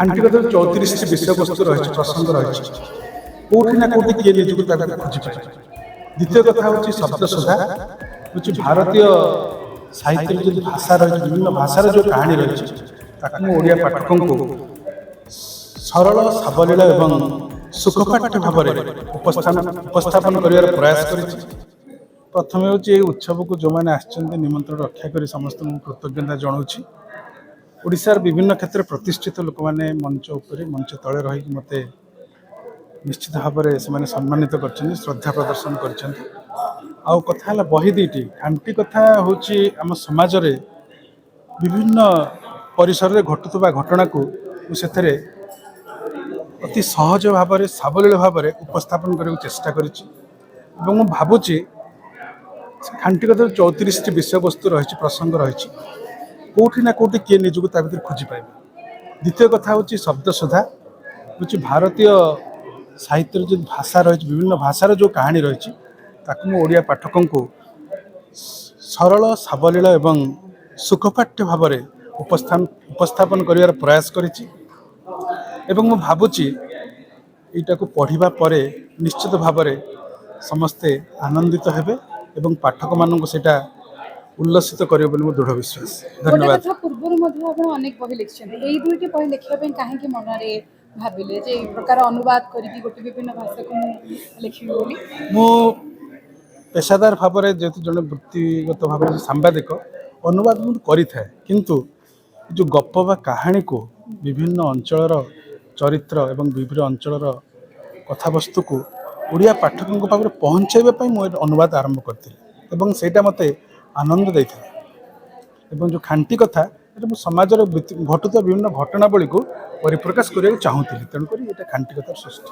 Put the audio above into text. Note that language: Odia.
ଆଣ୍ଟିଗତ 34ଟି ବିଷୟବସ୍ତୁ ରହିଛି, ପ୍ରସଙ୍ଗ ରହିଛି। କୋଉଠି ନା କୋଉଠି କିଏ ନିଜକୁ ତା ଭିତରେ ଖୋଜିପାରେ। ଦ୍ୱିତୀୟ କଥା ହେଉଛି ଶବ୍ଦସୁଧା, ହେଉଛି ଭାରତୀୟ ସାହିତ୍ୟରେ ଯଦି ଭାଷା ରହିଛି, ବିଭିନ୍ନ ଭାଷାର ଯେଉଁ କାହାଣୀ ରହିଛି, ତାକୁ ମୁଁ ଓଡ଼ିଆ ପାଠକଙ୍କୁ ସରଳ ସାବଲୀଳ ଏବଂ ସୁଖପାଠ୍ୟ ଭାବରେ ଉପସ୍ଥାପନ କରିବାର ପ୍ରୟାସ କରିଛି। ପ୍ରଥମେ ହେଉଛି ଏହି ଉତ୍ସବକୁ ଯେଉଁମାନେ ଆସିଛନ୍ତି ନିମନ୍ତ୍ରଣ ରକ୍ଷା କରି ସମସ୍ତଙ୍କୁ କୃତଜ୍ଞତା ଜଣାଉଛି। ଓଡ଼ିଶାର ବିଭିନ୍ନ କ୍ଷେତ୍ରରେ ପ୍ରତିଷ୍ଠିତ ଲୋକମାନେ ମଞ୍ଚ ଉପରେ ମଞ୍ଚ ତଳେ ରହିକି ମୋତେ ନିଶ୍ଚିତ ଭାବରେ ସେମାନେ ସମ୍ମାନିତ କରିଛନ୍ତି, ଶ୍ରଦ୍ଧା ପ୍ରଦର୍ଶନ କରିଛନ୍ତି। ଆଉ କଥା ହେଲା ବହି ଦୁଇଟି। ଖାଣ୍ଟି କଥା ହେଉଛି ଆମ ସମାଜରେ ବିଭିନ୍ନ ପରିସରରେ ଘଟୁଥିବା ଘଟଣାକୁ ମୁଁ ସେଥିରେ ଅତି ସହଜ ଭାବରେ ସାବଲୀଳ ଭାବରେ ଉପସ୍ଥାପନ କରିବାକୁ ଚେଷ୍ଟା କରିଛି। ଏବଂ ମୁଁ ଭାବୁଛି ଖାଣ୍ଟିଗତର 34ଟି ବିଷୟବସ୍ତୁ ରହିଛି, ପ୍ରସଙ୍ଗ ରହିଛି। କୋଉଠି ନା କୋଉଠି କିଏ ନିଜକୁ ତା ଭିତରେ ଖୋଜିପାଇବ। ଦ୍ୱିତୀୟ କଥା ହେଉଛି ଶବ୍ଦସୁଧା, ହେଉଛି ଭାରତୀୟ ସାହିତ୍ୟରେ ଯେଉଁ ଭାଷା ରହିଛି, ବିଭିନ୍ନ ଭାଷାର ଯେଉଁ କାହାଣୀ ରହିଛି, ତାକୁ ମୁଁ ଓଡ଼ିଆ ପାଠକଙ୍କୁ ସରଳ ସାବଲୀଳ ଏବଂ ସୁଖପାଠ୍ୟ ଭାବରେ ଉପସ୍ଥାପନ କରିବାର ପ୍ରୟାସ କରିଛି। ଏବଂ ମୁଁ ଭାବୁଛି ଏଇଟାକୁ ପଢ଼ିବା ପରେ ନିଶ୍ଚିତ ଭାବରେ ସମସ୍ତେ ଆନନ୍ଦିତ ହେବେ ଏବଂ ପାଠକମାନଙ୍କୁ ସେଇଟା ଉଲ୍ଲସିତ କରିବ ବୋଲି ମୁଁ ଦୃଢ଼ ବିଶ୍ୱାସ। ଧନ୍ୟବାଦ। କଥା ପୂର୍ବରୁ ମଧ୍ୟ ଆପଣ ଅନେକ ବହି ଲେଖିଛନ୍ତି, ଏଇ ଦୁଇଟି ବହି ଲେଖିବା ପାଇଁ କାହିଁକି ମନରେ ଭାବିଲେ ଯେ এই ପ୍ରକାର ଅନୁବାଦ କରିକି ଗୋଟେ ବିଭିନ୍ନ ଭାଷାକୁ ମୁଁ ଲେଖିବି ବୋଲି? ମୁଁ ପେଶାଦାର ଭାବରେ ଯେହେତୁ ଜଣେ ବୃତ୍ତିଗତ ଭାବରେ ସାମ୍ବାଦିକ, ଅନୁବାଦ ମୁଁ କରିଥାଏ, କିନ୍ତୁ ଯେଉଁ ଗପ ବା କାହାଣୀକୁ ବିଭିନ୍ନ ଅଞ୍ଚଳର ଚରିତ୍ର ଏବଂ ବିଭିନ୍ନ ଅଞ୍ଚଳର କଥାବସ୍ତୁକୁ ଓଡ଼ିଆ ପାଠକଙ୍କ ପାଖରେ ପହଞ୍ଚାଇବା ପାଇଁ ମୁଁ ଅନୁବାଦ ଆରମ୍ଭ କରିଥିଲି ଏବଂ ସେଇଟା ମୋତେ ଆନନ୍ଦ ଦେଇଥିଲା। ଏବଂ ଯେଉଁ ଖାଣ୍ଟି କଥା, ଏଇଟା ମୁଁ ସମାଜରେ ଘଟୁଥିବା ବିଭିନ୍ନ ଘଟଣାବଳୀକୁ ପରିପ୍ରକାଶ କରିବାକୁ ଚାହୁଁଥିଲି, ତେଣୁକରି ଏଇଟା ଖାଣ୍ଟି କଥାର ସୃଷ୍ଟି।